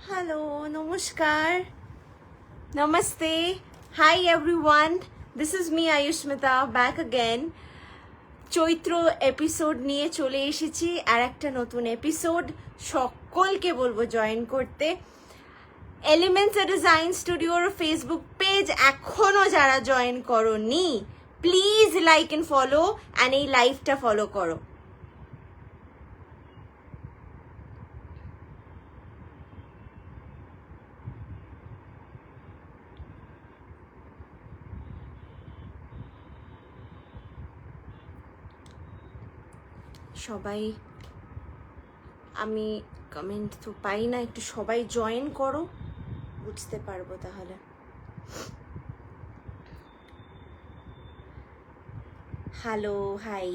Hello, namaskar, namaste. Hi everyone. This is me Ayushmita back again. Chaitra episode নিয়ে চলে এসেছি আর একটা নতুন এপিসোড সকলকে বলবো জয়েন করতে। এলিমেন্টস ডিজাইন স্টুডিওর ফেসবুক পেজ এখনো যারা জয়েন করোনি please like and follow and এই লাইভটা ফলো করো। সবাই আমি কমেন্ট তো পাই না, একটু সবাই জয়েন করো বুঝতে পারবো তাহলে। হ্যালো, হাই,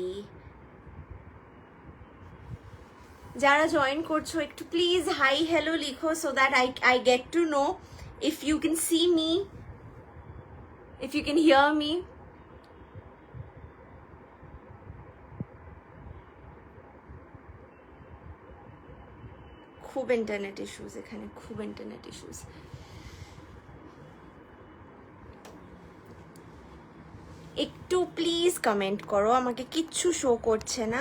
যারা জয়েন করছো একটু প্লিজ হাই হ্যালো লিখো so that I get to know if you can see me, if you can hear me. খুব ইন্টারনেট ইস্যুস এখানে, খুব ইন্টারনেট ইস্যুস। একটু প্লিজ কমেন্ট করো, আমাকে কিচ্ছু শো করছে না,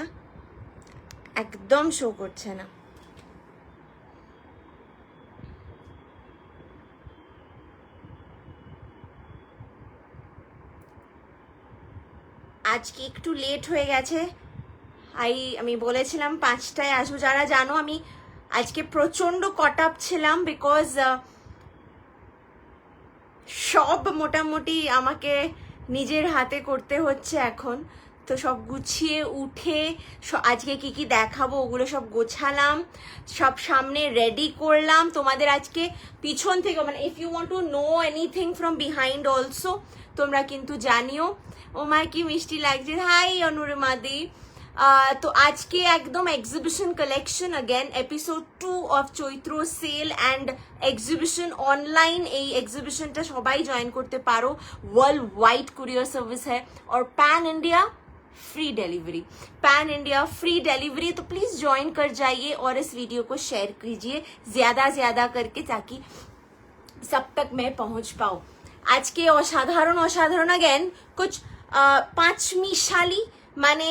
একদম শো করছে না। আজকে একটু লেট হয়ে গেছে, আমি বলেছিলাম 5টায় আসবো। যারা জানো আমি আজকে প্রচন্ড কট আপ ছিলাম বিকজ সব মোটামুটি আমাকে নিজের হাতে করতে হচ্ছে এখন, তো সব গুছিয়ে উঠে আজকে কি কি দেখাবো ওগুলো সব গোছালাম, সব সামনে রেডি করলাম। তোমাদের আজকে পিছন থেকে মানে if you want to know anything from behind also তোমরা কিন্তু জানিও। ও মাই কি মিষ্টি লাগছে, হাই অনুরিমাদি। তো আজকে একদম exhibition collection, again episode 2 of Chaitra sale and exhibition online. এই এক্সিবিশনটা সবাই জয়েন করতে পারো, वर्ल्ड वाइड कुरियर सर्विस है और pan India free delivery, pan India free delivery. तो प्लीज ज्वाइन कर जाइए और इस वीडियो को शेयर कीजिए ज्यादा करके ताकि सब तक मैं पहुंच पाऊं। आज के असाधारण असाधारण अगेन कुछ पांचमिशाली माने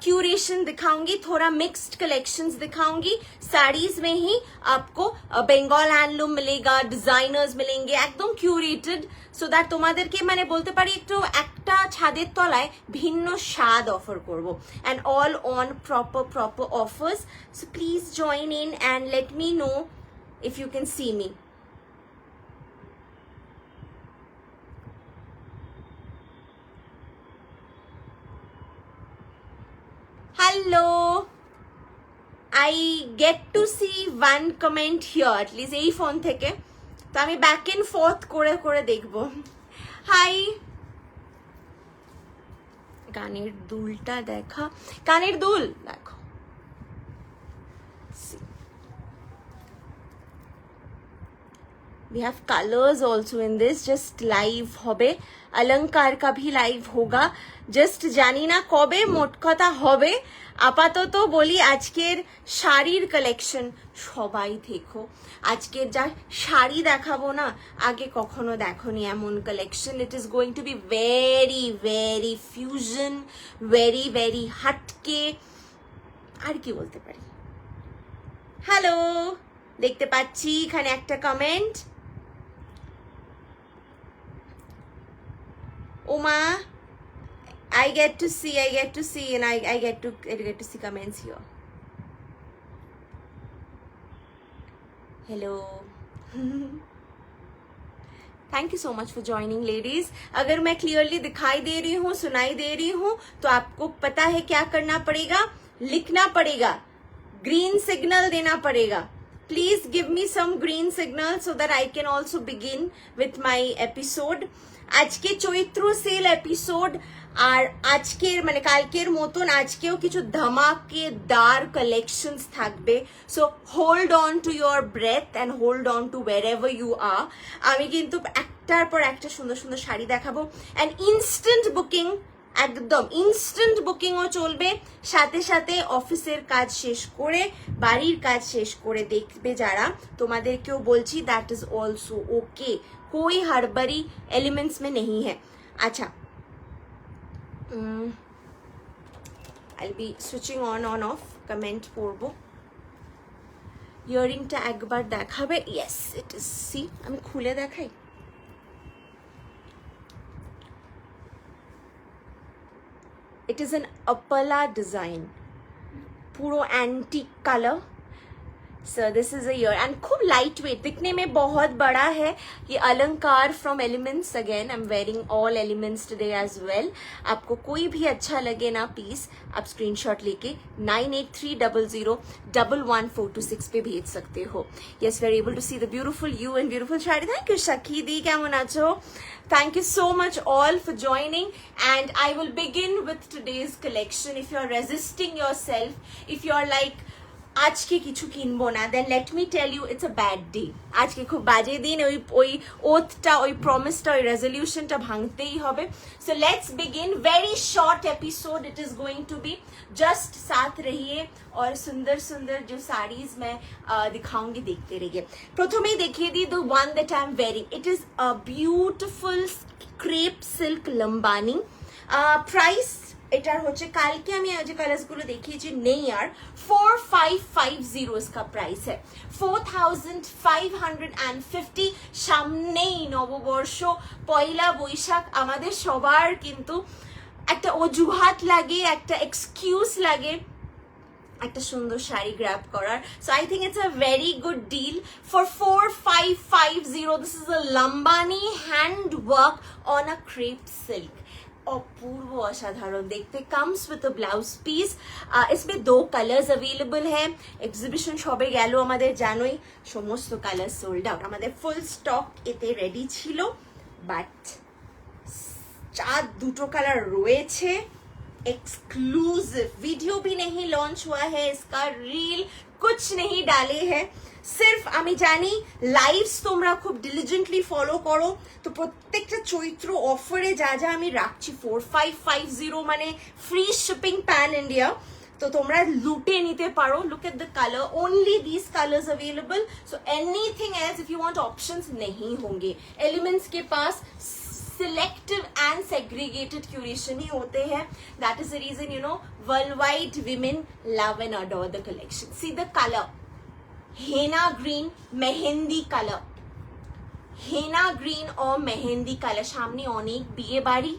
क्यूरेशन दिखाऊंगी, थोड़ा मिक्स्ड कलेक्शंस दिखाऊंगी। साड़ीज में ही आपको बेंगल हैंडलूम मिलेगा, डिजाइनर्स मिलेंगे, एकदम क्यूरेटेड सो दैट তোমাদেরকে মানে বলতে পারি একটু একটা ছাদের তলায় ভিন্ন স্বাদ অফার করব and all on proper offers. So please join in and let me know if you can see me. Hello, I get to see one comment here at least এই ফোন থেকে, তো আমি ব্যাক এন্ড ফোর্থ করে দেখবো। High, কানের দুলটা দেখা, কানের দুল দেখো। We have colors also in this, just live होबे, अलंकार का भी लाइव होगा, जस्ट জানি না কবে, মোট কথা হবে। আপাতত বলি আজকের শাড়ির কালেকশন সবাই দেখো, আজকের যা শাড়ি দেখাবো না আগে কখনো দেখোনি এমন collection. It is going to be very fusion, very হাটকে, আর কি বলতে পারি। হ্যালো, দেখতে পাচ্ছি এখানে একটা comment. Oma, I get to see and I get to see comments here. Hello. Thank you so much for joining ladies. अगर मैं क्लियरली दिखाई दे रही हूँ, सुनाई दे रही हूँ तो आपको पता है क्या करना पड़ेगा, लिखना पड़ेगा, ग्रीन सिग्नल देना पड़ेगा। Please give me some green signal so that I can also begin with my episode. আজকে চৈত্র সেল এপিসোড, আর আজকের মানে কালকের মতন আজকেও কিছু ধামাকেদার কালেকশনস থাকবে। So hold on to your breath and hold on to wherever you are. আমি কিন্তু একটার পর একটা সুন্দর সুন্দর শাড়ি দেখাবো অ্যান্ড ইনস্ট্যান্ট বুকিং একদম ইনস্ট্যান্ট বুকিংও চলবে, সাথে সাথে অফিসের কাজ শেষ করে বাড়ির কাজ শেষ করে দেখবে যারা, তোমাদেরকেও বলছি দ্যাট ইজ অলসো ওকে, कोई हड़बड़ी एलिमेंट्स में नहीं है। अच्छा, I'll be switching on off, comment পড়বো। ইয়ারিংটা একবার দেখাবে? ইয়েস ইট ইজ, সি আমি খুলে দেখাই। It is an apala design, पूरा antique colour. So this is a ear and खूब लाइट वेट, दिखने में बहुत बड़ा है। ये अलंकार from Elements, again I am wearing all Elements today as well. आपको कोई भी अच्छा लगे ना पीस, आप स्क्रीनशॉट लेके 9830011426 पे भेज सकते हो। Yes, we are able to see the beautiful you and beautiful shadi। Thank you Shakhi di, কেমন আছো? Thank you so much all for joining, and I will begin with today's collection. If you are resisting yourself, if you are like আজকে কিছু কিনবো না, then let me tell you it's a bad day. আজকে খুব বাজে দিন, ওই ওথটা, ওই প্রমিসটা, ওই রেজলিউশনটা ভাঙতেই হবে। So let's begin, very short episode it is going to be, just साथ रहिए और सुंदर सुंदर जो साड़ीज मैं दिखाऊंगी देखते रहिए। প্রথমেই দেখিয়ে দিই the one that I am wearing, it is a beautiful crepe silk Lambani. Price এটার হচ্ছে, কালকে আমি যে কালার্স গুলো দেখিয়েছি নেই আর, 4550 इसका प्राइस है, 4550। সামনেই নববর্ষ, পয়লা বৈশাখ, আমাদের সবার কিন্তু একটা অজুহাত লাগে, একটা এক্সকিউজ লাগে একটা সুন্দর শাড়ি গ্র্যাব করার। So I think it's a very good deal for 4550। This is a Lambani hand work on a crepe silk, अपूर्व असाधारण देखते। Comes with a blouse piece. इसमें 2 कलर्स अवेलेबल है। एग्जिबिशन शॉपे गेलो आमादेर जानोई समस्त कलर सोल्ड आउट, आमादेर फुल स्टक एते रेडी छिलो, बाट चार 2 कलर रोएछे। एक्सक्लूसिव वीडियो भी नहीं लॉन्च हुआ है, इसका रील कुछ नहीं डाले हैं, सिर्फ আমি জানি লাইভস তোমরা খুব ডিলিজেন্টলি ফলো করো, তো প্রত্যেকটা চৈত্র অফারে যা যা আমি রাখছি 4550 মানে ফ্রি শিপিং প্যান ইন্ডিয়া, তো তোমরা লুটে নিতে পারো। Look at the colour, only these colours available, so anything else if you want options नहीं होंगे। एलिमेंट्स के पास सिलेक्टिव एंड सेग्रीगेटेड क्यूरेशन ही होते हैं, that is the reason you know world wide women love and adore the collection. See the colour, henna green mehndi colour, henna green और mehndi colour. सामने अनेक बिये बाड़ी,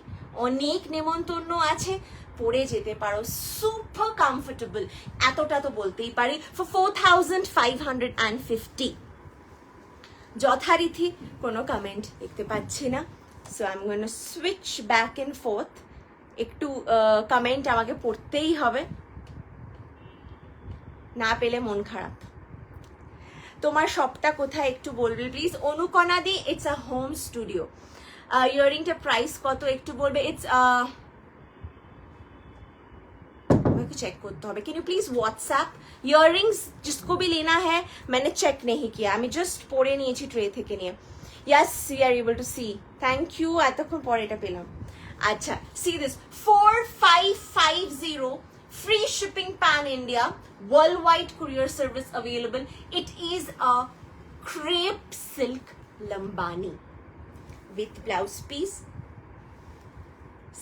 अनेक नेमন্তন্ন আছে, পরে যেতে পারো, সুপার কমফোর্টেবল, এতটা তো বলতেই পারি। ফর 4550 যথারীতি কোনো কমেন্ট দেখতে পাচ্ছি না, so I am gonna switch back end fourth. একটু কমেন্ট আমাকে পড়তেই হবে, না পেলে মন খারাপ। তোমার শপটা কোথায় একটু বলবে প্লিজ। অনুকণা দি, ইটস আ হোম স্টুডিও। ইয়ারিংটা প্রাইস কত একটু বলবে। ইটস আমাকে চেক করতে হবে, can you please WhatsApp. Earrings जिसको भी लेना है, मैंने चेक नहीं किया, আমি জাস্ট পরে নিয়েছি ট্রে থেকে নিয়ে। Yes we are able to see, thank you, এতক্ষণ পরে এটা পেলাম। আচ্ছা, see this 4550 free shipping pan India, worldwide courier service available. It is a crepe silk lambani with blouse piece,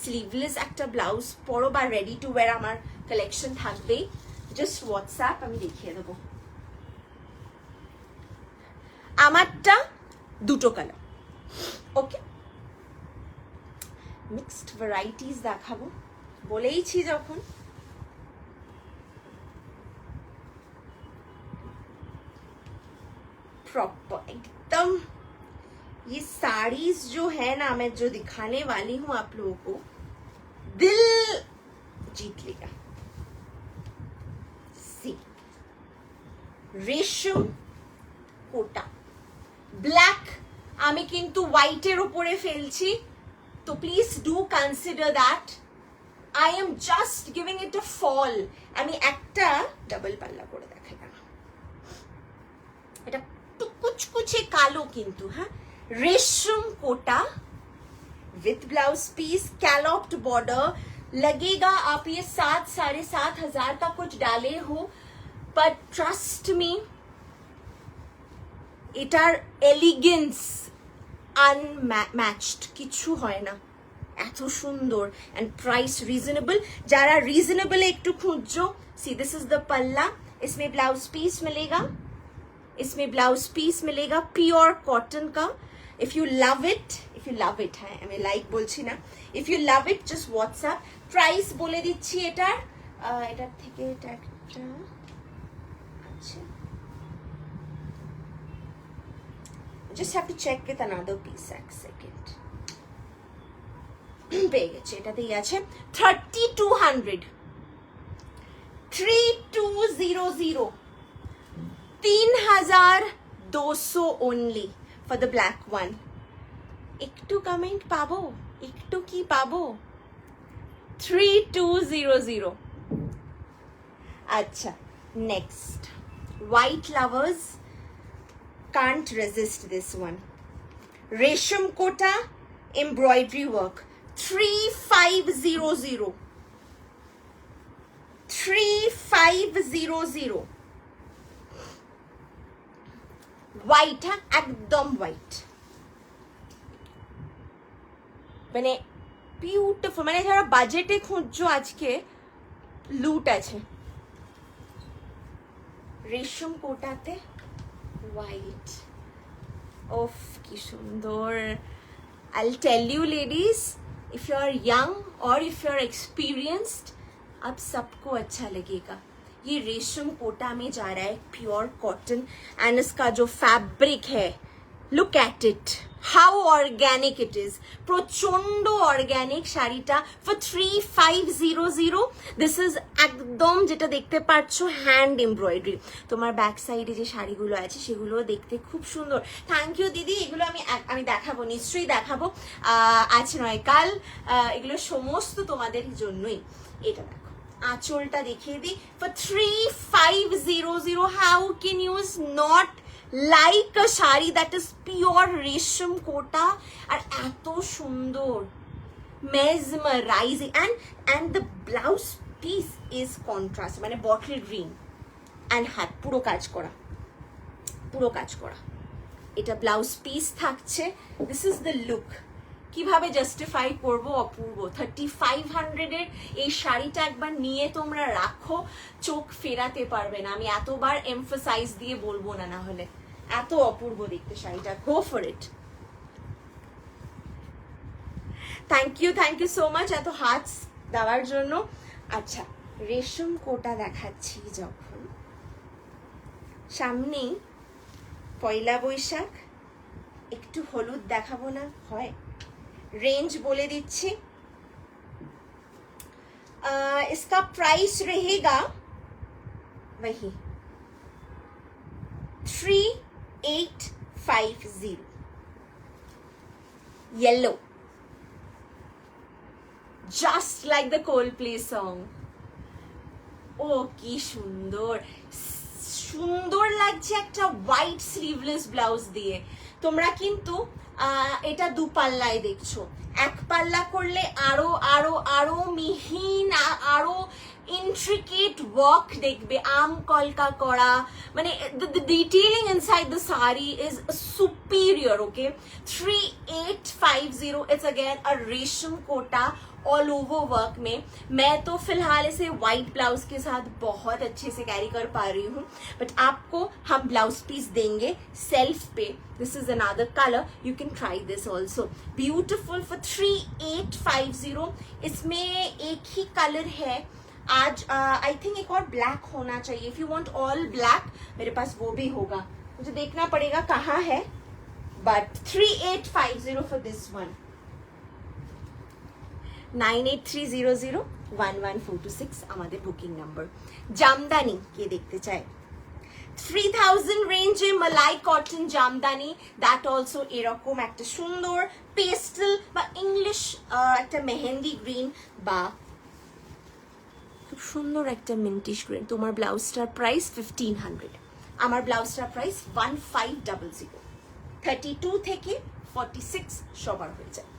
sleeveless একটা ব্লাউজ পরো বা রেডি টু ওয়্যার আমার collection থাকবে। জাস্ট হোয়াটসঅ্যাপ আমি দেখিয়ে দেবো। আমারটা 2 কালার, ওকে, মিক্সড ভ্যারাইটিস দেখাবো বলেইছি যখন। प्रॉपर एकदम ये साड़ीज जो है ना, मैं जो दिखाने वाली हूं आप लोगों को, दिल जीत लेगा। सी रेशम कोटा ब्लैक, আমি কিন্তু হোয়াইটের উপরে ফেলছি, তো please do consider that. I am just giving it a fall. আমি একটা ডাবল পাল্লা করে দেখাই না, এটা কুচকুচে কালো কিন্তু, হ্যাঁ, রেশম কোটা with blouse piece, scalloped border, लगेगा आप ये 7-7,500 का कुछ डाले हो, but trust me, এটার এলিগেন্স আনম্যাচড, কিছু হয় না, এত সুন্দর অ্যান্ড প্রাইস রিজনেবল। যারা রিজনেবলে একটু খুঁজছো, সি দিস ইজ দ্য পাল্লা, इसमें ब्लाउज पीस मिलेगा, इसमें ब्लाउज पीस मिलेगा प्योर कॉटन का। इफ यू लव इट है, আমি লাইক বলছি না, if you love it just WhatsApp. Price বলে দিচ্ছি এটার থেকে এটা একটা, আচ্ছা just have to check with another piece, এক সেকেন্ড। পেয়ে গেছে, এটাতেই আছে 3200, 3200, 3200 only for the black one। একটু কমেন্ট পাবো, একটু কি পাবো? 3200। আচ্ছা, next white lovers can't resist this one, resham kota embroidery work, 3500, 3500 white, একদম white, মানে বিউটিফুল, মানে যারা বাজেটে খুঁজছো আজকে লুট আছে। রেশম কোটাতে হোয়াইট, ওফ কি সুন্দর। I'll tell you ladies, if you are young or if you are experienced, अब सबको अच्छा लगेगा। ये रेशम कोटा में जा रहा है, प्योर कॉटन, एंड इसका जो फैब्रिक है, look at it, how organic it is, প্রচন্ড অর্গানিক শাড়িটা ফর 3500। দিস ইজ একদম যেটা দেখতে পাচ্ছ হ্যান্ড এমব্রয়ডারি। তোমার ব্যাক সাইডে যে শাড়িগুলো আছে সেগুলো দেখতে খুব সুন্দর। থ্যাংক ইউ দিদি, এগুলো আমি দেখাবো, নিশ্চয়ই দেখাবো, আজ নয় কাল, এগুলো সমস্ত তোমাদের জন্যই। এটা দেখো, আঁচলটা দেখিয়ে দিই, for 3500, how can you not like a shari that is pure resham kota, আর এত সুন্দর, mesmerizing, and the blouse piece is contrast, মানে bottle green and হাত পুরো কাজ করা, পুরো কাজ করা। এটা ব্লাউজ পিস থাকছে, দিস ইজ দ্য লুক। কিভাবে জাস্টিফাই করবো অপূর্ব, 3500 এর এই শাড়িটা একবার নিয়ে তোমরা রাখো, চোখ ফেরাতে পারবে না, আমি এতবার এমফাসাইজ দিয়ে বলবো না, না হলে এত অপূর্ব দেখতে শাড়িটা। Go for it. Thank you so much এত হাত দেওয়ার জন্য। আচ্ছা, রেশম কোটা দেখাচ্ছি, যখন সামনেই পয়লা বৈশাখ, একটু হলুদ দেখাবো না হয়? रेंज बोले दीजिए, इसका प्राइस रहेगा वही 3850। Yellow, just like the Coldplay song। ও কি সুন্দর, সুন্দর লাগছে একটা হোয়াইট স্লিভলেস ব্লাউজ দিয়ে। তোমরা কিন্তু এটা দু পাল্লায় দেখছো, এক পাল্লা করলে আরো আরো আরো মিহিন, আরো intricate work দেখবে, আম কলকা করা, মানে the detailing inside the sari is superior। okay, 3850, it's again a resham kota all over work में। मैं तो फिलहाल इसे व्हाइट ब्लाउज के साथ बहुत अच्छे से कैरी कर पा रही हूँ, बट आपको हम ब्लाउज पीस देंगे सेल्फ पे। This is another colour, you can try this also, beautiful for 3850। इसमें एक ही कलर है आज, आई थिंक एक और ब्लैक होना चाहिए। If you want all black, मेरे पास वो भी होगा, मुझे देखना पड़ेगा कहाँ है, बट 3850 फॉर दिस वन। 9830011426 আমাদের বুকিং নাম্বার। জামদানি কে দেখতে চায়? 3000 রেঞ্জে মালাই কটন জামদানি, দ্যাট অলসো এরকম একটা সুন্দর পেস্টেল বা ইংলিশ একটা মেহেন্দি গ্রিন বা খুব সুন্দর একটা মিন্টিশ গ্রিন। তোমার ব্লাউজটার প্রাইস 1500, আমার ব্লাউজটার প্রাইস 1500। 32 থেকে 46 সবার হয়ে যায়।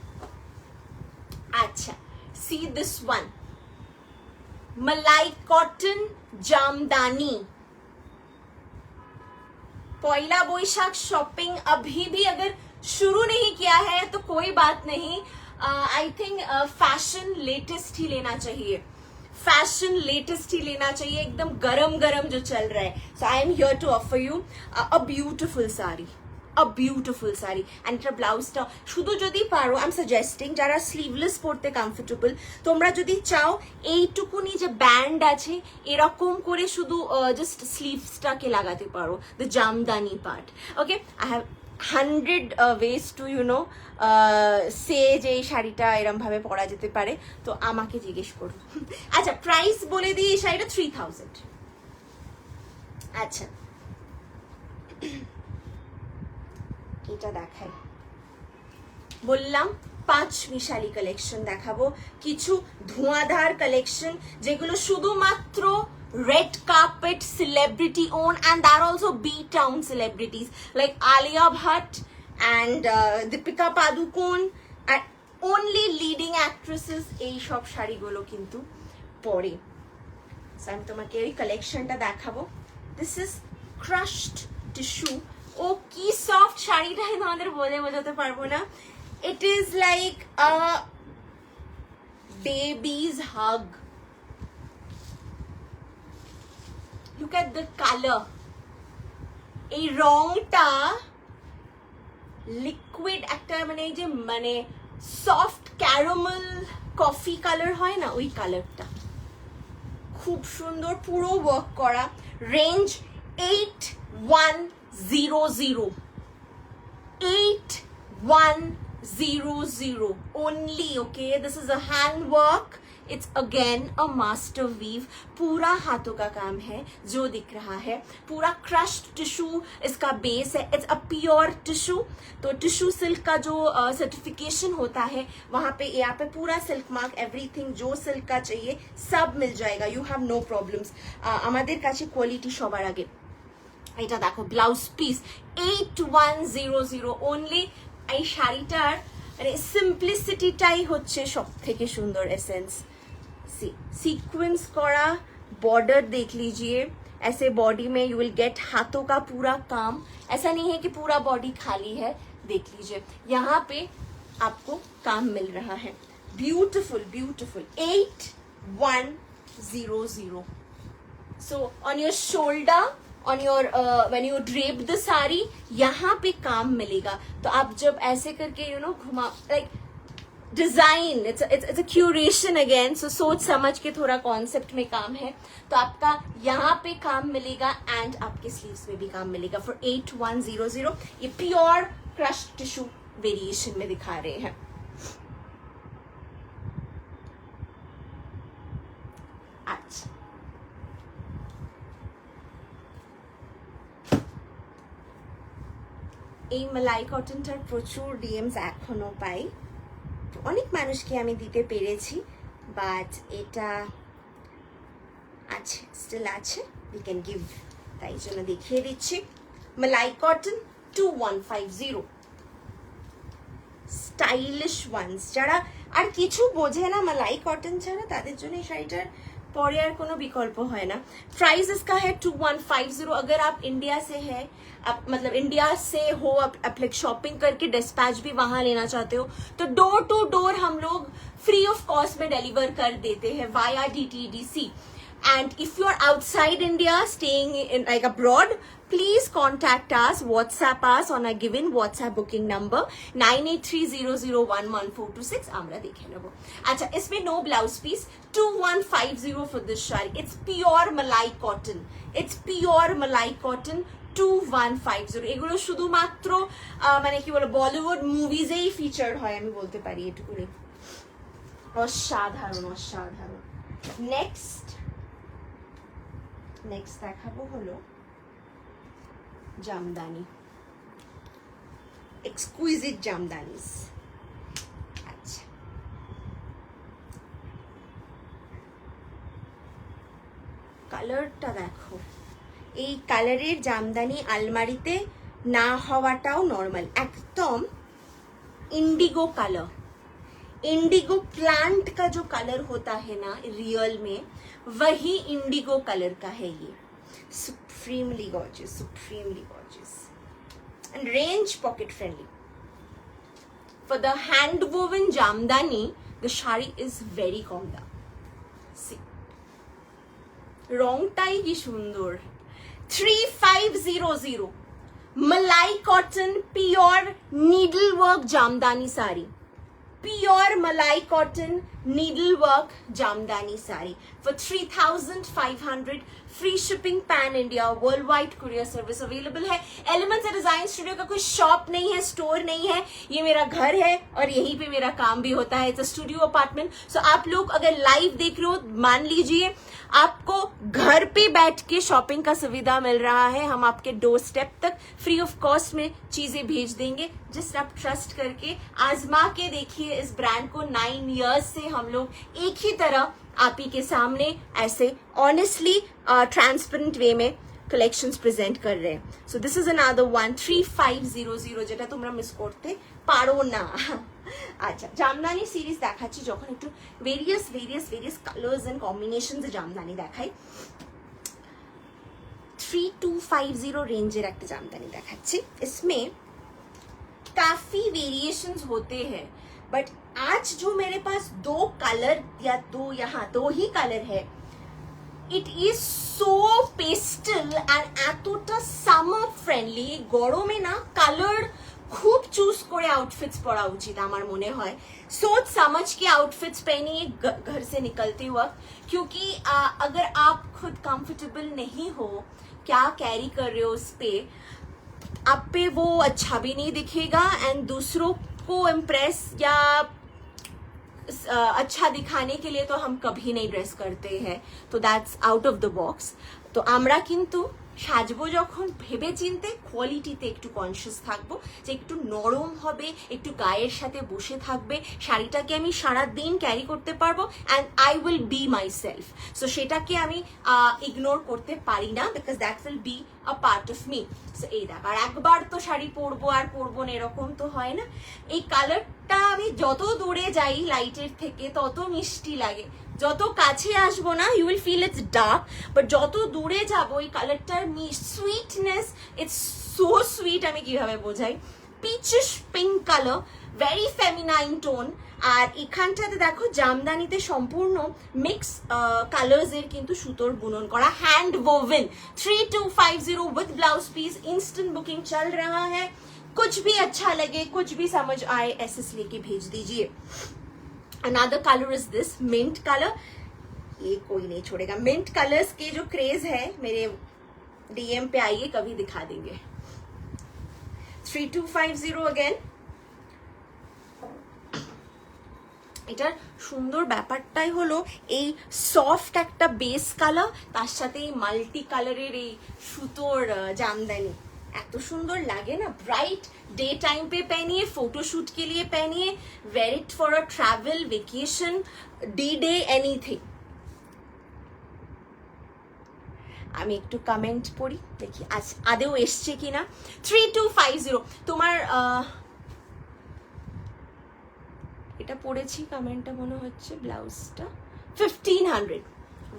আচ্ছা, see this one, मलाई कॉटन जामदानी। पहला बोईशाख शॉपिंग अभी भी अगर शुरू नहीं किया है तो कोई बात नहीं, आई थिंक फैशन लेटेस्ट ही लेना चाहिए, फैशन लेटेस्ट ही लेना चाहिए, एकदम गरम गरम जो चल रहा है। So I am here to offer you a beautiful sari, a beautiful sari and এটার ব্লাউজটা শুধু যদি পারো, আই এম সাজেস্টিং যারা স্লিভলেস পরতে কমফোর্টেবল, তোমরা যদি চাও এইটুকুনি যে ব্যান্ড আছে এরকম করে শুধু জাস্ট স্লিভসটাকে লাগাতে পারো, the Jamdani part. Okay, I have 100 ways to সে যে এই শাড়িটা এরম ভাবে পরা যেতে পারে, তো আমাকে জিজ্ঞেস করো। আচ্ছা, প্রাইস বলে দিই, এই শাড়িটা 3000। আচ্ছা, এটা দেখাই, বললাম 5 মিশালি কালেকশন দেখাবো, কিছু ধোঁয়াধার কালেকশন যেগুলো শুধুমাত্র red carpet celebrity own, and that also B-town celebrities like Alia Bhatt and Deepika Padukone and only leading actresses এই সব শাড়িগুলো কিন্তু পরে। সো আমি তোমাকে এই কালেকশনটা দেখাবো। This is crushed tissue. ও কি সফট শাড়িটা, তোমাদের বলে বোঝাতে পারবো না। It is like a baby's hug. Look at the colour, এই রংটা লিকুইড একটা, মানে এই যে মানে সফট ক্যারামেল কফি কালার হয় না, ওই কালারটা খুব সুন্দর, পুরো ওয়ার্ক করা। Range 8100, 8100 only. Okay, this is a hand work, it's again a master weave, पूरा हाथों का काम है जो दिख रहा है, पूरा क्रश्ड टिश्यू इसका बेस है, इट्स अ प्योर टिश्यू। तो टिश्यू सिल्क का जो सर्टिफिकेशन होता है वहां पे, यहाँ पे पूरा सिल्क मार्क, एवरीथिंग जो सिल्क का चाहिए सब मिल जाएगा, यू हैव नो प्रॉब्लम्स। আমাদের কাছে কোয়ালিটি সবার আগে। এটা দেখো ব্লাউজ পিস 8100 অনলি। এই শাড়িটার মানে সিম্পলিসিটিটাই হচ্ছে সব থেকে সুন্দর এসেন্স। सीक्वेंस करा बॉर्डर देख लीजिए, ऐसे बॉडी में यू विल गेट हाथों का पूरा काम, ऐसा नहीं है कि पूरा बॉडी खाली है, देख लीजिए यहाँ पे आपको काम मिल रहा है। Beautiful beautiful 8100। So on your shoulder, on your when you drape the sari, यहाँ पे काम मिलेगा। तो आप जब ऐसे करके घुमा, like design, it's a curation again. So सोच समझ के थोड़ा कॉन्सेप्ट में काम है, तो आपका यहाँ पे काम मिलेगा एंड आपके स्लीव्स में भी काम मिलेगा फॉर 8100। ये प्योर क्रश टिश्यू वेरिएशन में दिखा रहे हैं। अच्छा, এই মালাই কটনটার প্রচুর ডিএমস এখনো পাই, অনেক মানুষকে আমি দিতে পেরেছি, বাট এটা আছে, স্টিল আছে, উই ক্যান গিভ, তাই জন্য দেখিয়ে দিচ্ছি। মালাই কটন 2150, স্টাইলিশ ওয়ান্স। যারা আর কিছু বোঝে না মালাই কটন ছাড়া, তাদের জন্য এই শাড়িটার पौड़े यार कोनो विकल्प है ना। प्राइस इसका है 2150। अगर आप इंडिया से है, आप मतलब इंडिया से हो, आप लाइक शॉपिंग करके डिस्पैच भी वहां लेना चाहते हो, तो डोर टू डोर हम लोग फ्री ऑफ कॉस्ट में डिलीवर कर देते हैं via DTDC। And if you are outside India, staying in like abroad, please contact us, WhatsApp us on a given WhatsApp booking number 9830011426। আমরা দেখে নেব। আচ্ছা, इसमें no blouse piece, 2150 for this shari। It's pure malai cotton, it's pure malai cotton 2150। এগুলো শুধুমাত্র মানে কি বলে বলিউড মুভিজেই ফিচার্ড হয়, আমি বলতে পারি এটুকুনি। অসাধারণ অসাধারণ। নেক্সট দেখাবো হলো জামদানি, এক্সকুইজিট জামদানিস। আচ্ছা, কালারটা দেখো, এই কালারের জামদানি আলমারিতে না হওয়াটাও নর্মাল। একদম इंडिगो कलर, इंडिगो प्लांट का जो कलर होता है ना रियल में, वही इंडिगो कलर का है ये. Supremely gorgeous, supremely gorgeous. And range pocket friendly. For the hand woven jamdani, the shari is very comda. See. রংটাই কি সুন্দর. 3500 Malai cotton pure needlework jamdani sari. Pure Malai cotton needlework jamdani sari for 3,500. Free shipping pan India, world wide courier service available है. Elements design studio का कोई shop नहीं है, store नहीं है, ये मेरा घर है और यहीं पे मेरा काम भी होता है. It's a studio apartment. So आप लोग अगर लाइव देख रहे हो, मान लीजिए आपको घर पे बैठ के शॉपिंग का सुविधा मिल रहा है. हम आपके डोर स्टेप तक फ्री ऑफ कॉस्ट में चीजें भेज देंगे. जस्ट आप ट्रस्ट करके आजमा के देखिए इस ब्रांड को. 9 years से हम लोग एक ही तरह आप ही के सामने ऐसे ऑनेस्टली ट्रांसपेरेंट वे में कलेक्शंस प्रेजेंट कर रहे हैं. So this is another one. 3500 যেটা তোমরা মিস করতে পারো না. আচ্ছা, জামদানি সিরিজ দেখাচ্ছি যখন একটু ভেরিয়াস কালার্স এন্ড কম্বিনেশনস এ জামদানি দেখাই. 3250 रेंजर একটা জামদানি দেখাচ্ছি. इसमें काफी वेरिएशंस होते हैं, बट आज जो मेरे पास 2 कलर या 2 ही कलर है, it is so pastel and এতটা সামার ফ্রেন্ডলি. গরমে না কালার खूब चूज করে आउटफिट्स পরা উচিত আমার মনে হয়. सोच समझ के आउटफिट्स पहनिए घर से निकलते वक्त, क्योंकि अगर आप खुद कंफर्टेबल नहीं हो, क्या कैरी कर रहे हो उस पे, आप पे वो अच्छा भी नहीं दिखेगा एंड दूसरों को इम्प्रेस या अच्छा दिखाने के लिए तो हम कभी नहीं ड्रेस करते हैं. तो that's out of the box. तो আমরা কিন্তু সাজবো যখন ভেবে চিনতে কোয়ালিটিতে একটু কনসিয়াস থাকবো, যে একটু নরম হবে, একটু গায়ের সাথে বসে থাকবে, শাড়িটাকে আমি সারা দিন ক্যারি করতে পারবো and I will be my self. So সেটাকে আমি ইগনোর করতে পারি না, because that will be a part of me. So এই দেখ, আর একবার তো শাড়ি পরবো আর পরবো না এরকম তো হয় না. এই কালারটা আমি যত দূরে যাই লাইটের থেকে তত মিষ্টি লাগে. যত কাছে আসবো না, you will feel it's dark, but যত দূরে যাবো এই কালারটার সুইটনেস, ইটস সো সুইট. আমি কিভাবে বোঝাই, peachish pink colour, very feminine tone. আর এখানটাতে দেখো জামদানিতে সম্পূর্ণ মিক্স কালার্স এর কিন্তু সুতোর বুনন করা, hand woven. 3250 with blouse piece. Instant booking चल रहा है. कुछ भी अच्छा लगे, कुछ भी समझ आए, एसएस लेके भेज दीजिए. Another color is this mint color. ये कोई नहीं छोड़ेगा. मिंट कलर्स के जो क्रेज है, मेरे डीएम पे आइए, कभी दिखा देंगे. 3250 अगेन. এটার সুন্দর ব্যাপারটাই হলো এই সফট একটা বেস কালার, তার সাথে এই মাল্টি কালারের এই সুতোর জামদানি এত সুন্দর লাগে না. ब्राइट डे टाइम पे पहनिए, फोटोशूट के लिए पहनिए, wear it for a travel, vacation, D-Day, anything. আমি একটু কমেন্ট পড়ি দেখি আজ আদেও এসছে কিনা. 3250 তোমার এটা পড়েছি কমেন্টটা মনে হচ্ছে. ব্লাউজটা 1500.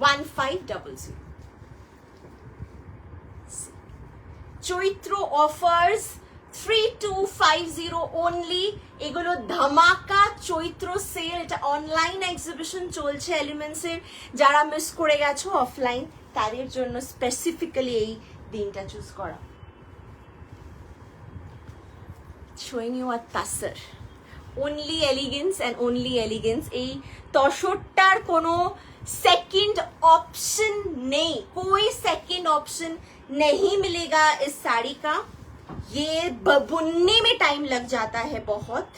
1500. চৈত্র অফার্স 3250 ওনলি. এগুলো ধামাকা চৈত্র সেল. এটা অনলাইন এক্সিবিশন চলছে এলিমেন্টস এর. যারা মিস করে গেছো অফলাইন, তাদের জন্য স্পেসিফিক্যালি এই দিনটা চুজ করা. Showing you a tussar, only elegance and only elegance. এই তসরটার কোনো सेकंड ऑप्शन नहीं, कोई सेकंड ऑप्शन नहीं मिलेगा इस साड़ी का. ये बुनने में टाइम लग जाता है बहुत,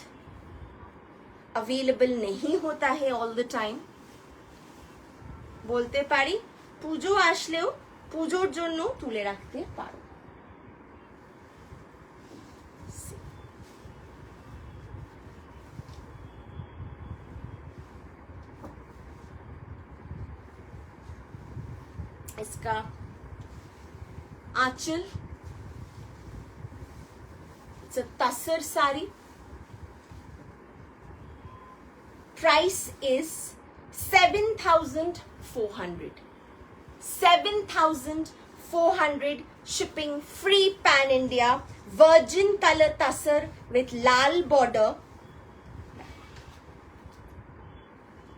अवेलेबल नहीं होता है ऑल द टाइम. বলতে পারি পুজো আসলেও পুজোর জন্য তুলে রাখতে পারো. इसका आंचल, it's a tussar sari. Price is 7,500. 7,400. 7,400 shipping free pan India. Virgin color tasar with lal border.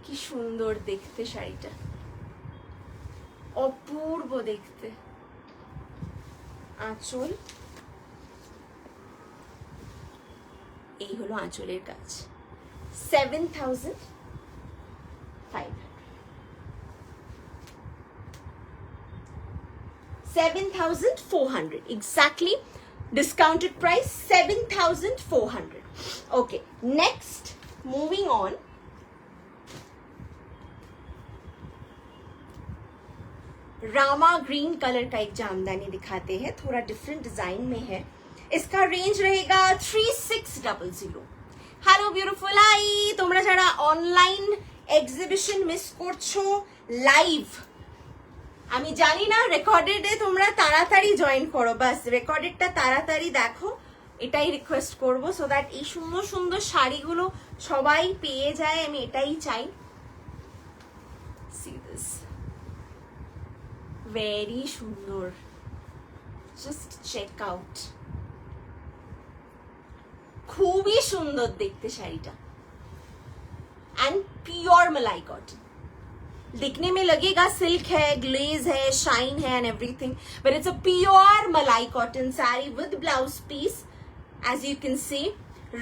কি সুন্দর দেখতে শাড়িটা, অপূর্ব দেখতে। আঁচল, এই হলো আঁচলের কাজ। 7,500, 7,400 exactly. Discounted price 7,400. Okay, next moving on. Rama green colour का एक जामदानी दिखाते हैं, थोड़ा डिफरेंट डिजाइन में है। इसका रेंज रहेगा 3600। हेलो ब्यूटीफुल आई, তোমরা যারা অনলাইন এক্সিবিশন মিস করছো লাইভ, আমি জানি না রেকর্ডেডে তোমরা তাড়াতাড়ি জয়েন করো, বাস রেকর্ডেডটা তাড়াতাড়ি দেখো, এটাই রিকোয়েস্ট করবো, সো দ্যাট এই সুন্দর সুন্দর শাড়িগুলো সবাই পেয়ে যায়, আমি এটাই চাই। সি দিস, ভেরি সুন্দর, জাস্ট চেক আউট, খুবই সুন্দর দেখতে শাড়িটা, एंड प्योर मलाई कॉटन। दिखने में लगेगा सिल्क है, ग्लेज है, शाइन है and everything, but it's a pure malai cotton sari with blouse piece, as you can see.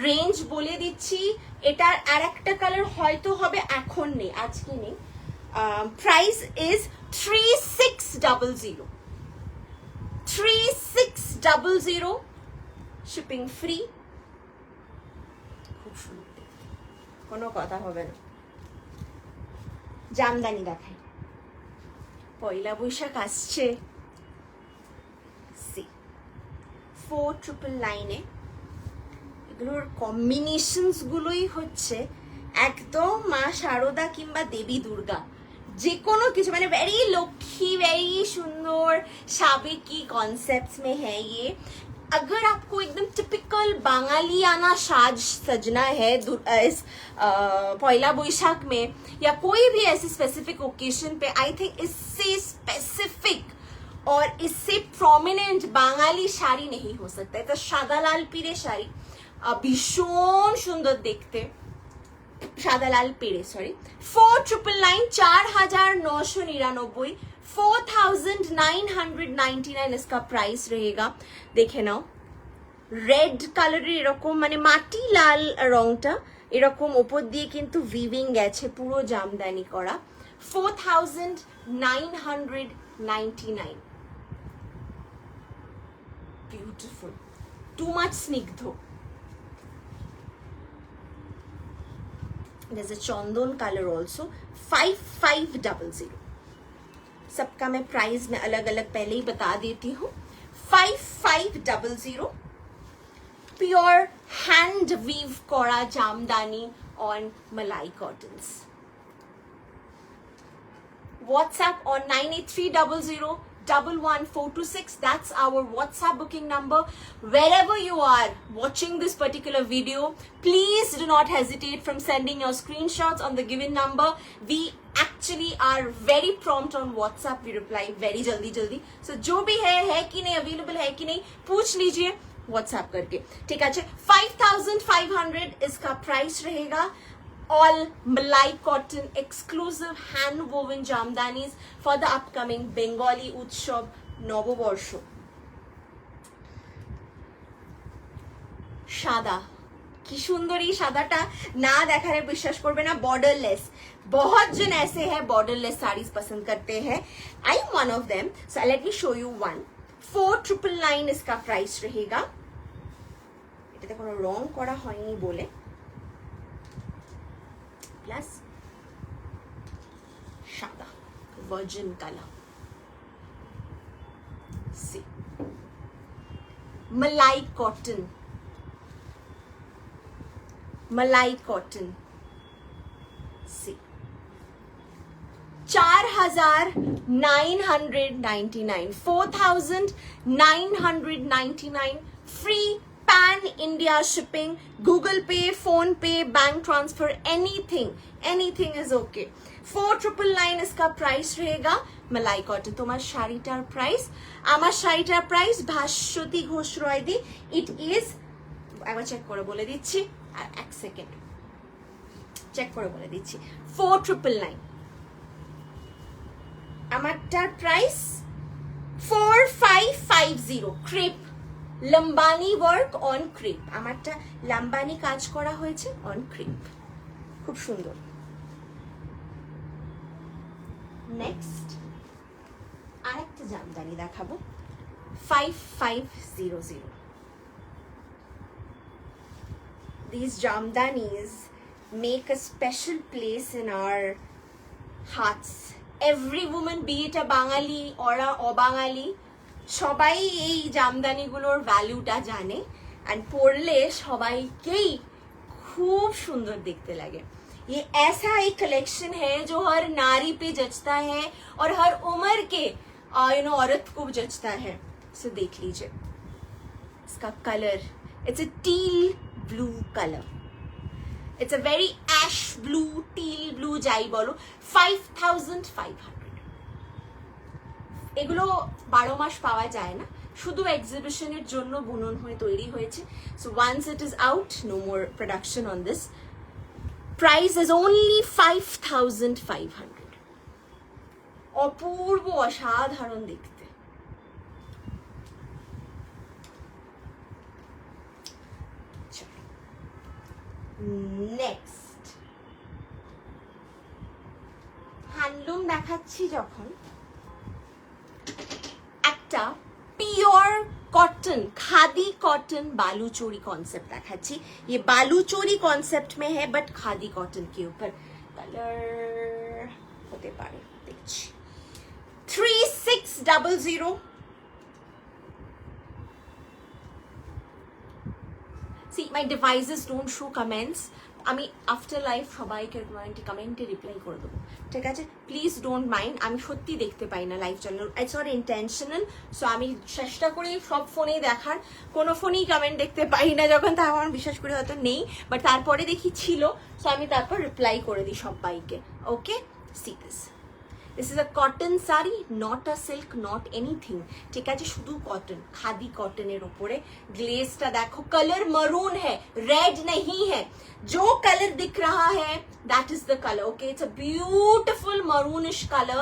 Range बोले दिच्छी, एटार आरेकटा कालार হয়তো হবে, এখন নেই, আজকে নেই। Price is 3600, 3600, shipping free. খুব সুন্দর, কোনো কথা হবে না। জামদানি দেখাই, পয়লা বৈশাখ আসছে, 4999 এগুলোর কম্বিনেশনস গুলোই হচ্ছে একদম মা শারদা কিংবা দেবী দুর্গা, যে কোনো কিছু, মানে वेरी लक्ष्मी, वेरी सुंदर साबेकी कॉन्सेप्ट्स में है ये। अगर आपको एकदम टिपिकल बांगालियाना साज सजना है इस पहला बैशाख में या कोई भी ऐसे स्पेसिफिक ओकेजन पे, आई थिंक इससे स्पेसिफिक और इससे प्रोमिनेंट बांगाली শাড়ি नहीं हो सकता। এটা সাদা লাল পিড়ে শাড়ি, ভীষণ সুন্দর দেখতে, সাদা লাল পেড়ে, সরি। 4999, 4999, 4999 इसका प्राइस रहेगा। देखे नाओ, रेड কালারের এরকম মানে মাটি লাল রংটা এরকম উপর দিয়ে কিন্তু উইভিং গেছে, পুরো জামদানি করা। 4999, বিউটিফুল, টু মাচ স্নিগ্ধ। There's a Chandan color also, 5500। सबका मैं प्राइस में अलग अलग पहले ही बता देती हूँ। 5500, प्योर हैंड वीव करा jamdani on malai cottons। WhatsApp on 9830011426, that's our WhatsApp booking number। Wherever you are watching this particular video, please do not hesitate from sending your screenshots on the given number। We actually are very prompt on WhatsApp, we reply very jaldi। So जो भी है कि नहीं, available है कि नहीं, पूछ लीजिए WhatsApp करके, ठीक है। 5500 इसका प्राइस रहेगा। All malai cotton exclusive hand woven jamdanis for the upcoming Bengali Utsav Noboborsho। সাদা, কি সুন্দর এই সাদাটা, না দেখালে বিশ্বাস করবে না। बॉर्डरलेस, बहुत जन ऐसे हैं बॉर्डरलेस साड़ीज पसंद करते हैं। I am one of them, so let me show you one. 4999 इसका प्राइस रहेगा। এটাতে কোনো রং করা হয়নি বলে, प्लस सादा वर्जिन कलर। सी मलाई कॉटन, मलाई cotton. C 4999, 4999 free pan India shipping, Google Pay, Phone Pay, bank transfer, anything is okay. 4999 इसका प्राइस रहेगा। मलाई कॉटन তোমার শাড়িটার প্রাইস, আমার শাড়িটার price Bhaswati Ghosh Roy the, it is, একবার চেক করে বলে দিচ্ছি, আর এক সেকেন্ড চেক করে বলে দিচ্ছি, 4999 আমারটার price 4550 crepe Lambani work on crepe, আমারটা লম্বানি কাজ করা হয়েছে অন ক্রেপ, খুব সুন্দর। নেক্সট আরেকটা জামদানি দেখাবো 5500। These jamdanis make a special place in our hearts. Every woman, be it a Bangali or a Obangali, সবাই এই জামদানিগুলোর ভ্যালুটা জানে, and পরলে সবাইকেই খুব সুন্দর দেখতে লাগে। ये ऐसा एक कलेक्शन है जो हर नारी पे जचता है और हर उम्र के औरत को जचता है। सो देख लीजिए इसका colour, it's a teal blue colour, it's a very ash blue, teal blue যাই বলো, 5500। এগুলো 12 মাস পাওয়া যায় না, শুধু এক্সিবিশনের জন্য বুনন হয়ে তৈরি হয়েছে। So once it is out, no more production on this. Price is only 5500। অপূর্ব, অসাধারণ দেখতে। নেক্সট হ্যান্ডলুম দেখাচ্ছি যখন, একটা pure cotton, khadi cotton Baluchari concept देखाচ্ছি। ये बालूचोरी कॉन्सेप्ट में है बट खादी कॉटन के ऊपर। कलर होते पारे देखছি 3600। See, my devices don't show comments. আমি আফটার লাইফ সবাইকে কমেন্টে রিপ্লাই করে দেবো, ঠিক আছে? প্লিজ ডোন্ট মাইন্ড, আমি সত্যি দেখতে পাই না live channel, it's not intentional. So আমি চেষ্টা করি সব ফোনেই দেখার, কোনো ফোনেই কমেন্ট দেখতে পাই না যখন, তা আমার বিশ্বাস করে হয়তো নেই, বাট তারপরে দেখি ছিল, সো আমি তারপর রিপ্লাই করে দিই সবাইকে। Okay, see this, this is a cotton sari, not a silk, not anything, ঠিক আছে? শুধু কটন, খাদি কটনের উপরে। গ্লেজটা দেখো, কালার মরুন है, रेड नहीं है, जो कलर दिख रहा है that is the colour. Okay, it's a beautiful maroonish colour.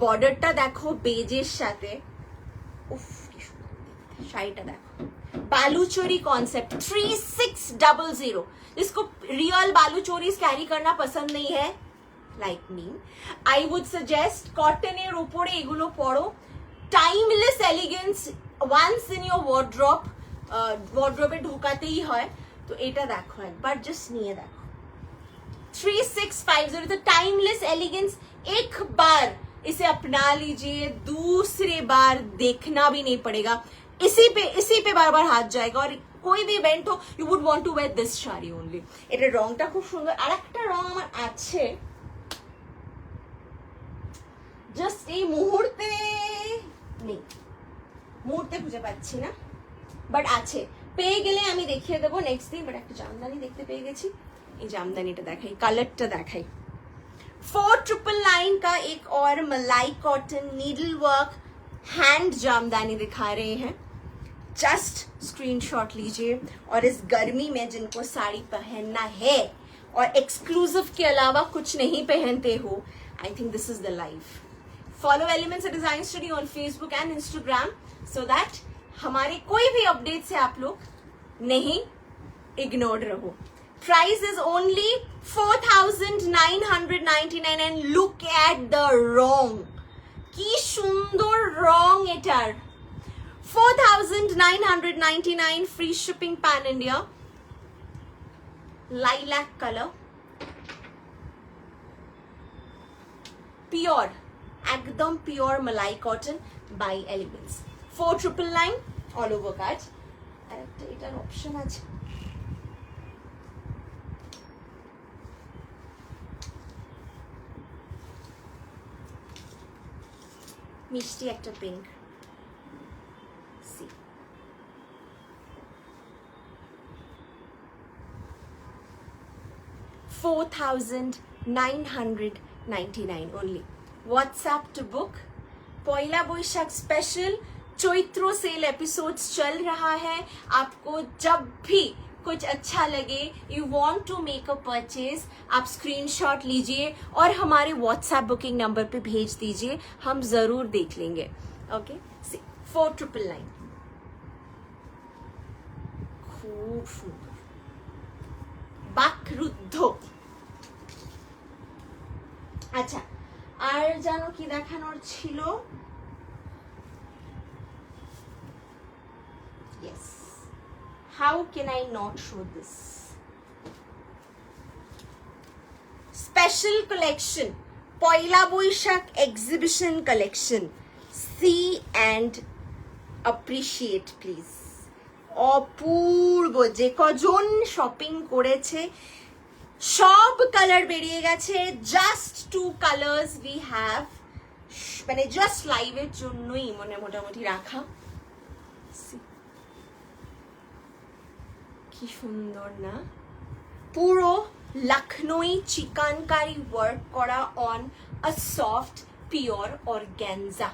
बॉर्डरটা দেখো বেজের সাথে, উফ কি সুন্দর দেখতে। শাড়িটা দেখো, बालूचोरी कॉन्सेप्ट 3600। जिसको रियल बालूचोरीज कैरी करना पसंद नहीं है, like me, I would suggest cotton এর উপরে এগুলো পরো। Timeless elegance, once in your wardrobe, ওয়ার্ড্রপে ঢোকাতেই হয়। তো এটা দেখো একবার, জাস্ট নিয়ে দেখো 3650। तो टाइमलेस एलिगेंस, एक बार इसे अपना लीजिए, दूसरे बार देखना भी नहीं पड़ेगा, इसी पे बार बार हाथ जाएगा। और कोई भी इवेंट हो, you would want to wear this sari only. এটা রংটা খুব সুন্দর। আর একটা রং আমার আছে, জাস্ট এই মুহূর্তে নেই, মুহূর্তে খুঁজে পাচ্ছি না, বাট আছে, পেয়ে গেলে আমি দেখিয়ে দেবো নেক্সট দিন। বাট একটা জামদানি দেখতে পেয়ে গেছি, এই জামদানিটা দেখাই, কালারটা দেখাই। 4999 का एक और मलाई cotton needle work hand jamdani दिखा रहे हैं। जस्ट स्क्रीनशॉट लीजिए। और इस गर्मी में जिनको साड़ी पहनना है और एक्सक्लूसिव के अलावा कुछ नहीं पहनते हो, I think this is the life. Follow elements design study on Facebook and Instagram so that हमारे कोई भी अपडेट से आप लोग नहीं इग्नोर रहो। Price is only 4999 and look at the rong, কি সুন্দর রং এটার। 4999, free shipping pan India, lilac color, pure, একদম pure malai cotton by Elements। 4999 all over কাজ। আর একটা এটার অপশন আছে, মিষ্টি একটা pink. See 4,999 only. WhatsApp to book. Poila Boishakh special Chaitra sale episodes चल रहा है. आपको जब भी कुछ अच्छा लगे, you want to make a purchase, आप स्क्रीनशॉट लीजिए और हमारे व्हाट्सएप बुकिंग नंबर पे भेज दीजिए, हम जरूर देख लेंगे. ओके, 4999. खूब सुंदर বাকরুদ্ধ. আচ্ছা, আর জানো কি দেখানোর ছিল? Yes. How can I not show this? Special collection. Poila Boishak exhibition collection. See and appreciate, please. অপূর্ব. যে কজন শপিং করেছে সব কালার বেরিয়ে গেছে. জাস্ট 2 কালার্স উই হ্যাভ, মানে জাস্ট লাইভের জন্যই মোটামুটি রাখা. কি সুন্দর না? পুরো লখনউই চিকানকারি ওয়ার্ক করা on a soft pure organza.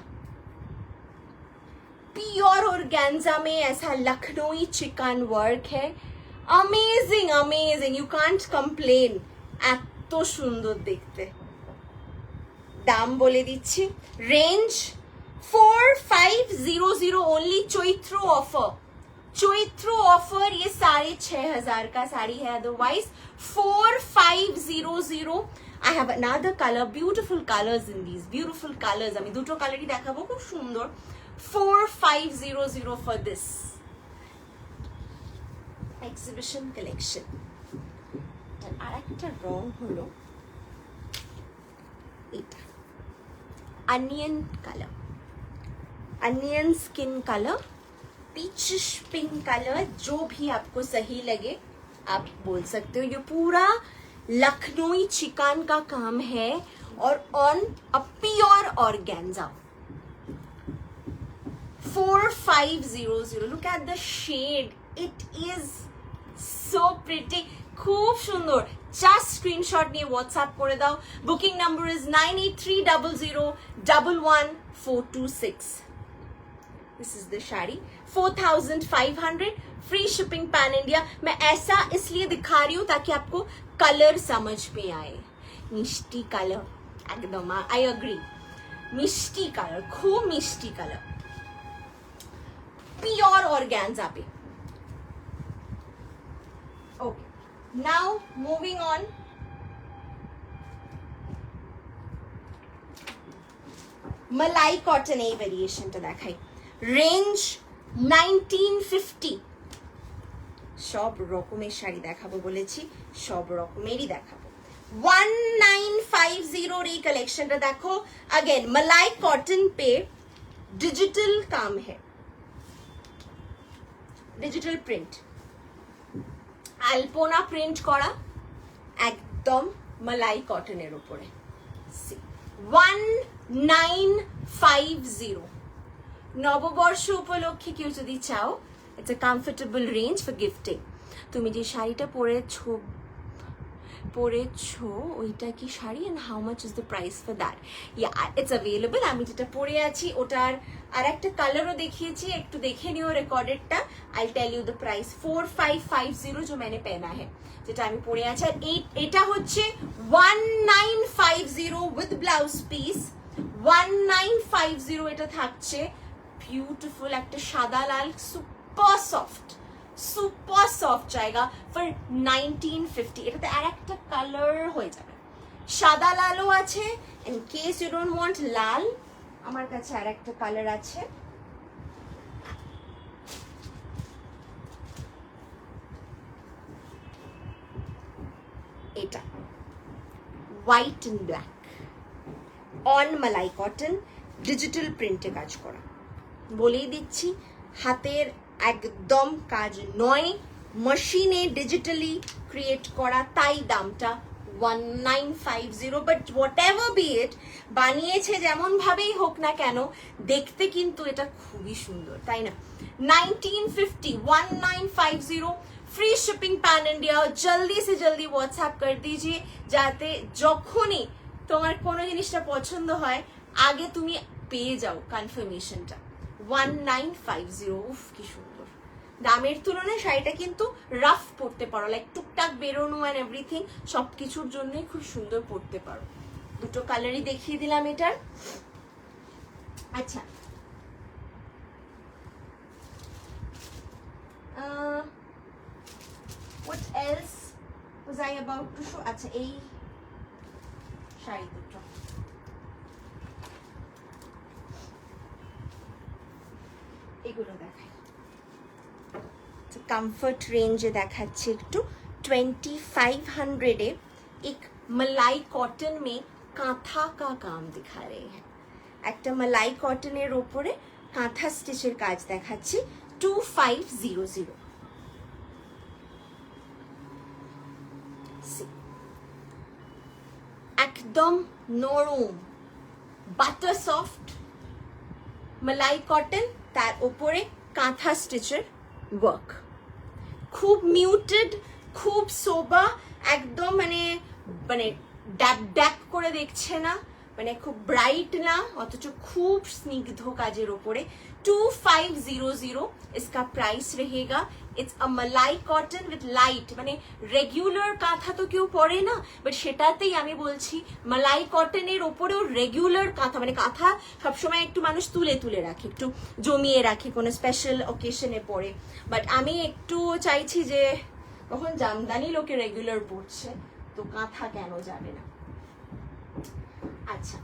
Pure organza में ऐसा लखनऊई चिकन वर्क है. Amazing amazing, you can't complain. এত সুন্দর দেখতে. দাম বলে দিচ্ছি, range 4500 only. Chaitra offer, Chaitra offer. ये 6500 का साड़ी है. Otherwise 4500. I have another color, beautiful colors in these, beautiful colors. আমি দুটো কালারই দেখাবো, খুব সুন্দর. 4500 for this exhibition collection. আর একটা রং হলো এটা onion colour, onion skin colour, peachish pink colour. जो भी आपको सही लगे आप बोल सकते हो. ये पूरा लखनऊई चिकन का काम है और on a pure organza. 4500. Look at the shade. It is so pretty. খুব সুন্দর. জাস্ট স্ক্রিনশট নিয়ে হোয়াটসঅ্যাপ করে দাও. Booking number is 9830011426. This is the sari. 4500. Free shipping pan India. मैं ऐसा इसलिए दिखा रही हूँ ताकि आपको कलर समझ में आए. मिष्टी कलर एकदम, आई अग्री. मिष्टी कलर, खूब मिष्टी कलर, प्योर ऑर्गेन्जा पे. Okay, now moving on. मलाई कॉटन এই ভেরিয়েশনটা দেখাই. রেঞ্জ 1950. সব রকমের শাড়ি দেখাবো বলেছি, সব রকমেরই দেখাবো. 1950 এই কালেকশনটা দেখো. अगेन मलाई कॉटन पे डिजिटल काम है, ডিজিটাল প্রিন্ট, আলপনা প্রিন্ট করা, একদম মালাই কটনের উপরে. 1950. নববর্ষ উপলক্ষে কেউ যদি চাও, it's a comfortable range for gifting. তুমি যে শাড়িটা পরেছো ওইটা কি শাড়ি, and how much is the price for that? Yeah, it's available. আমি যেটা পরে আছি ওটার আর একটা কালারও দেখিয়েছি, একটু দেখে নিও রেকর্ডেডটা. I tell you the price. 4550 जो मैंने पहना है, যেটা আমি পরে আছি. আর এটা হচ্ছে 1950 উইথ ব্লাউজ পিস. 1950 এটা থাকছে. বিউটিফুল একটা সাদা লাল, সুপার সফট, সুপার সফট জায়গা ফর 1950. এটাতে আর একটা কালার হয়ে যাবে. সাদা লালও আছে. In case you don't want lal, আমার কাছে আর একটা কালার আছে. এটা white and black on malai cotton, digital প্রিন্টে কাজ করা. বলেই দিচ্ছি, হাতের একদম কাজ নয়, মেশিনে ডিজিটালি ক্রিয়েট করা, তাই দামটা 1950. বাট হোয়াট এভার বি ইট, বানিয়েছে যেমন ভাবেই হোক না কেন, দেখতে কিন্তু এটা খুবই সুন্দর, তাই না? 1950, 1950. Free shipping pan India. जल्दी से जल्दी व्हाट्सएप कर दीजिए যাতে যখনই তোমার কোনো জিনিসটা পছন্দ হয় আগে তুমি পেয়ে যাও কনফার্মেশনটা। 1950। উফ কি সুন্দর, দামের তুলনায় শাড়িটা কিন্তু রাফ পরতে পারো, লাইক টুকটাক বেরোনো অ্যান্ড এভরিথিং সব কিছুর জন্যই খুব সুন্দর পরতে পারো। দুটো কালারই দেখিয়ে দিলাম এটার। আচ্ছা what else was I about to show? আচ্ছা এই শাড়ি দুটো এগুলো দেখাই। কমফর্ট রেঞ্জে দেখাচ্ছি একটু 2500 एक मलाई कॉटन में কাঁথা का काम दिखा रहे हैं। একটা মালাই কটনের ওপরে কাঁথা স্টিচের কাজ দেখাচ্ছি 2500। একদম নরম বাটার সফট মালাই কটন, তার উপরে কাঁথা স্টিচের ওয়ার্ক, খুব মিউটেড, খুব সোবা, একদম মানে মানে ড্যাব ড্যাব করে দেখছে না, মানে খুব ব্রাইট না অথচ খুব স্নিগ্ধ কাজের ওপরে 2500 इसका प्राइस रहेगा। इट्स अ मलाई कॉटन विथ लाइट, মানে রেগুলার কাঁথা তো কেউ পরে না, বাট সেটাতেই আমি বলছি মালাই কটনের ওপরেও রেগুলার কাঁথা, মানে কাঁথা সবসময় একটু মানুষ তুলে তুলে রাখে, একটু জমিয়ে রাখে কোনো স্পেশাল অকেশনে পরে, বাট আমি একটু চাইছি যে তখন জামদানি লোকে রেগুলার পরছে তো কাঁথা কেন যাবে না। আচ্ছা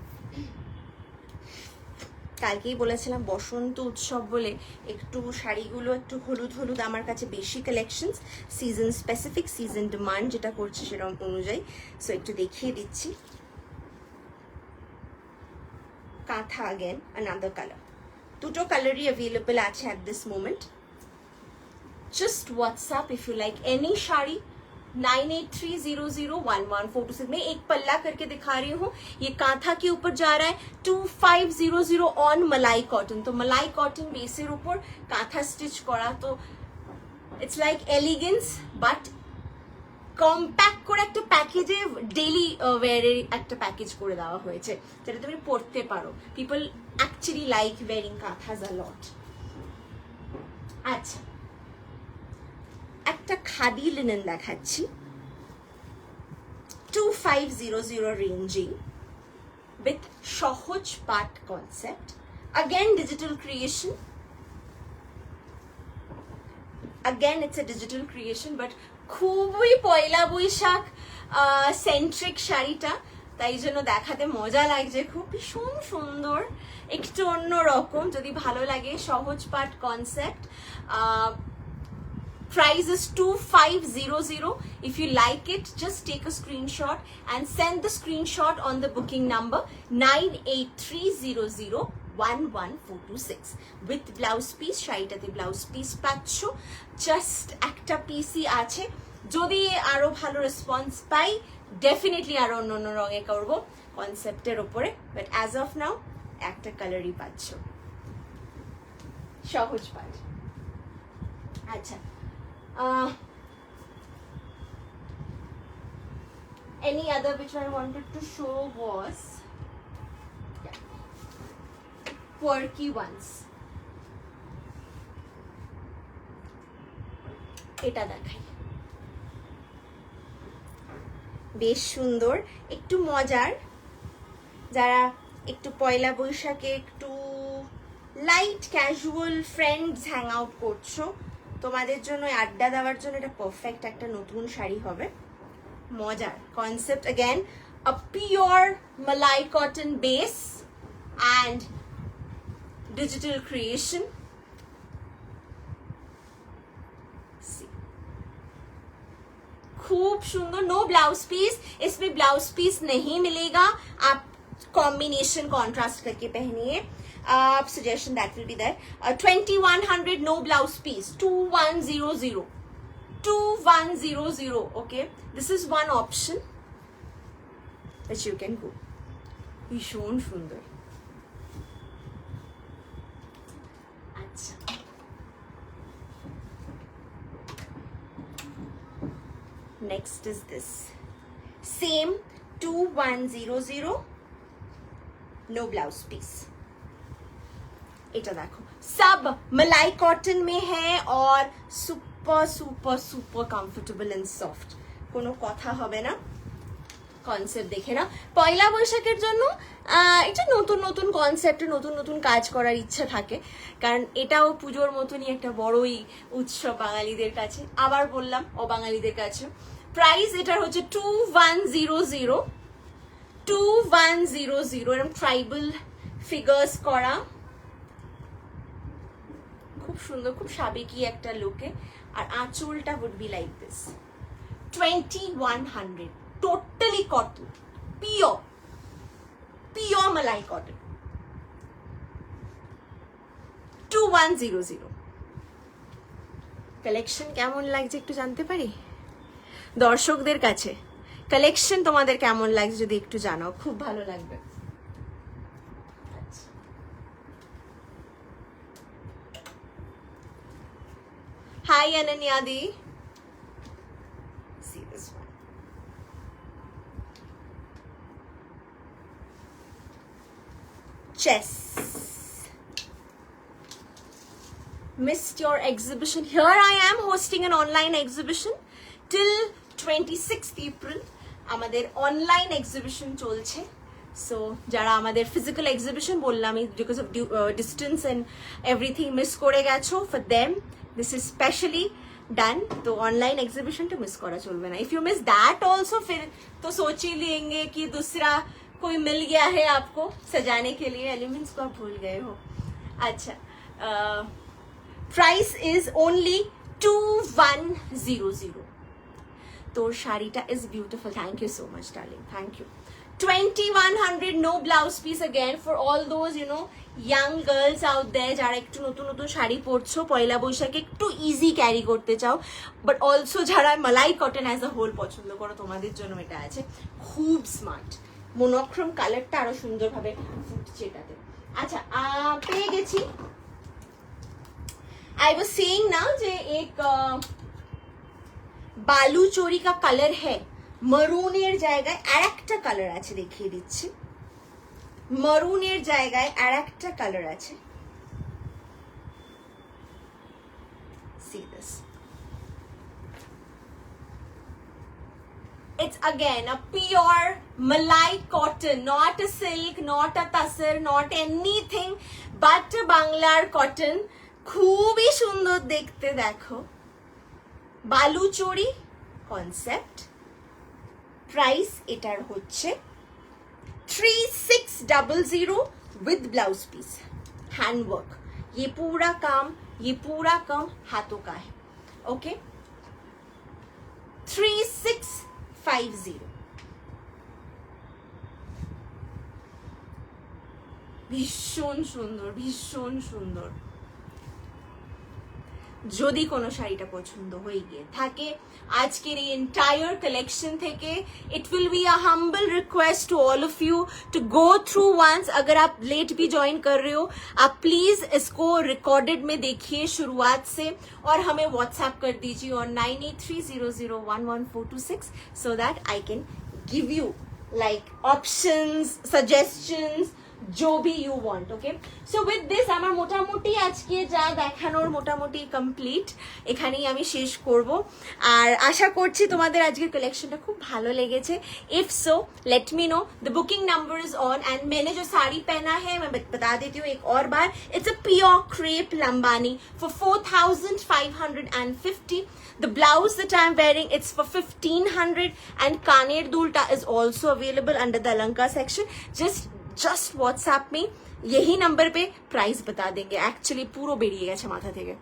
কালকেই বলেছিলাম বসন্ত উৎসব বলে একটু শাড়িগুলো একটু হলুদ হলুদ আমার কাছে বেশি collections, season specific, season demand যেটা করছে সেরকম অনুযায়ী, সো একটু দেখিয়ে দিচ্ছি। কাঁথা अगेन अनदर কালার, দুটো কালারই अवेलेबल আছে at this moment। just WhatsApp if you like any sari 9830011426। मैं एक पल्ला करके दिखा रही हूँ, ये कांथा के ऊपर जा रहा है 2500 ऑन मलाई कॉटन। तो मलाई कॉटन बेसर ऊपर कांथा स्टिच करा, तो it's like elegance but compact করে একটা প্যাকেজে ডেইলি ওয়্যারের একটা প্যাকেজ করে দেওয়া হয়েছে যেটা তুমি পরতে পারো। People actually like wiring kanthas আ লট। আচ্ছা একটা খাদি লিনেন দেখাচ্ছি 2500 রেঞ্জিং উইথ সহজ পাট concept, again digital creation, again it's a digital creation but খুবই পয়লা বৈশাখ সেন্ট্রিক শাড়িটা, তাই জন্য দেখাতে মজা লাগছে, খুব ভীষণ সুন্দর, একটু অন্য রকম। যদি ভালো লাগে সহজ পাট concept, price is 2500। if you like it just take a screenshot and send the screenshot on the booking number 9830011426 with blouse piece। শাড়িটাতে ব্লাউজ পিস পাচ্ছ, জাস্ট একটা পিসই আছে। যদি আরো ভালো রেসপন্স পাই ডেফিনেটলি আরো অন্য অন্য রঙে করবো কনসেপ্টের উপরে, বাট অ্যাজ অফ নাও একটা কালারই পাচ্ছ সহজ পাট। আচ্ছা any other which I wanted to show was quirky ones। এটা দেখাই, বেশ সুন্দর, একটু মজার, যারা একটু পয়লা বৈশাখে একটু light casual friends hang out করছো তোমাদের জন্য আড্ডা দেওয়ার জন্য এটা পারফেক্ট একটা নতুন শাড়ি হবে। মজার concept, again a pure malai cotton base and digital creation। खूब सुंदर, नो ब्लाउज पीस, इसमें ब्लाउज पीस नहीं मिलेगा, आप कॉम्बिनेशन कॉन्ट्रास्ट करके पहनिए। Suggestion that will be there। 2100 no blouse piece 2100 okay, this is one option which you can go। ভীষণ সুন্দর। আচ্ছা Next is this. Same 2100. No blouse piece. এটা দেখো सब मलाई कॉटन में है और super super super comfortable and soft কোনো কথা হবে না কনসেপ্ট দেখে না পয়লা বৈশাখের জন্য এটা নতুন নতুন কনসেপ্টে নতুন নতুন কাজ করার ইচ্ছা থাকে কারণ এটাও পুজোর মতনই একটা বড়ই উৎসব বাঙালিদের কাছে আবার বললাম অবাঙালিদের কাছে প্রাইস এটার হচ্ছে 2100 এরকম ট্রাইবাল ফিগার্স করা খুব সুন্দর খুব সাবেকি একটা লুকে আর আঁচলটা would be like this 2100 totally cotton pure malai cotton 2100 collection কেমন লাগছে একটু জানতে পারি দর্শকদের কাছে কালেকশন তোমাদের কেমন লাগছে যদি একটু জানাও খুব ভালো লাগবে Hi Ananya Di. See this one. Chess. Missed your exhibition. Here I am hosting an online exhibition till 26th April. আমাদের অনলাইন এক্সিবিশন চলছে সো যারা আমাদের ফিজিক্যাল এক্সিবিশন বললাম because of distance and everything miss করে গেছো for them this is specially done तो online exhibition तो miss करा चलবে ना if you miss that also फिर तो सोच ही लेंगे कि दूसरा कोई मिल गया है आपको सजाने के लिए एलिमेंट्स को आप भूल गए हो अच्छा प्राइस इज ओनली 2100 तो শাড়িটা is beautiful thank you so much darling thank you 2100 no blouse piece again for all those you know young girls out there যারা একটু নতুন নতুন শাড়ি পরছো পয়লা বৈশাখে একটু ইজি ক্যারি করতে চাও বাট অলসো যারা মালাই কটন অ্যাজ আ হোল পছন্দ করো তোমাদের জন্য এটা আছে খুব স্মার্ট মোনোক্রোম কালারটা আরো সুন্দরভাবে ফুটছে এটাতে আচ্ছা পেয়ে গেছি आई वाज सेइंग ना যে এক বালু চোরি কা কালার है মরুনের জায়গায় আরেকটা কালার আছে দেখিয়ে দিচ্ছি মরুনের জায়গায় আরেকটা কালার আছে see this it's again a pure malai cotton not a silk not a tassar not anything but a banglar cotton খুবই সুন্দর দেখতে দেখো বালু চোরি কনসেপ্ট प्राइस এটার হচ্ছে 3600 with blouse piece hand work ये पूरा काम हाथों का है ओके 3650 ভীষণ সুন্দর যদি কোনো শাড়িটা পছন্দ হয়ে গিয়ে থাকে আজকের এই এন্টায়ার কালেকশন থেকে it will be a humble request to all of you to go through once अगर आप लेट भी ज्वाइन कर रहे हो आप प्लीज इसको रिकॉर्डेड में देखिए शुरुआत से और हमें व्हाट्सएप कर दीजिए और 9830011426 so that I can give you like options suggestions जो भी you want okay so with this আমার মোটামুটি আজকে যা দেখানোর মোটামুটি কমপ্লিট এখানেই আমি শেষ করব আর আশা করছি তোমাদের আজকের কালেকশনটা খুব ভালো লেগেছে if so let me know the booking number is on and मैंने जो साड़ी पहना है मैं बता देती हूँ एक और बार it's a pure crepe lambani for 4550 the blouse that I'm wearing it's for 1500 and kaner dulta is also available under the alanka section just WhatsApp me यही नंबर पे प्राइस बता देंगे एक्चुअली পুরো বেরিয়ে গেছে মাথা থেকে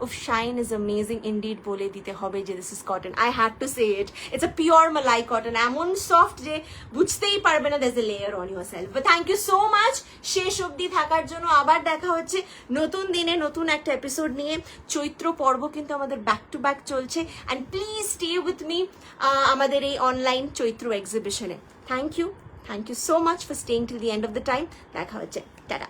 উফ শাইন ইজ অ্যামেজিং ইনডিড বলে দিতে হবে যে this is cotton I had to say it it's a pure malai cotton এমন সফট যে বুঝতেই পারবে না there is a layer on yourself but thank you so much শেষ অবধি থাকার জন্য আবার দেখা হচ্ছে নতুন দিনে নতুন একটা এপিসোড নিয়ে চৈত্র পর্ব কিন্তু আমাদের ব্যাক টু ব্যাক চলছে and please stay with me আমাদের এই অনলাইন চৈত্র এক্সিবিশনে thank you so much for staying till the end of the time দেখা হচ্ছে টাটা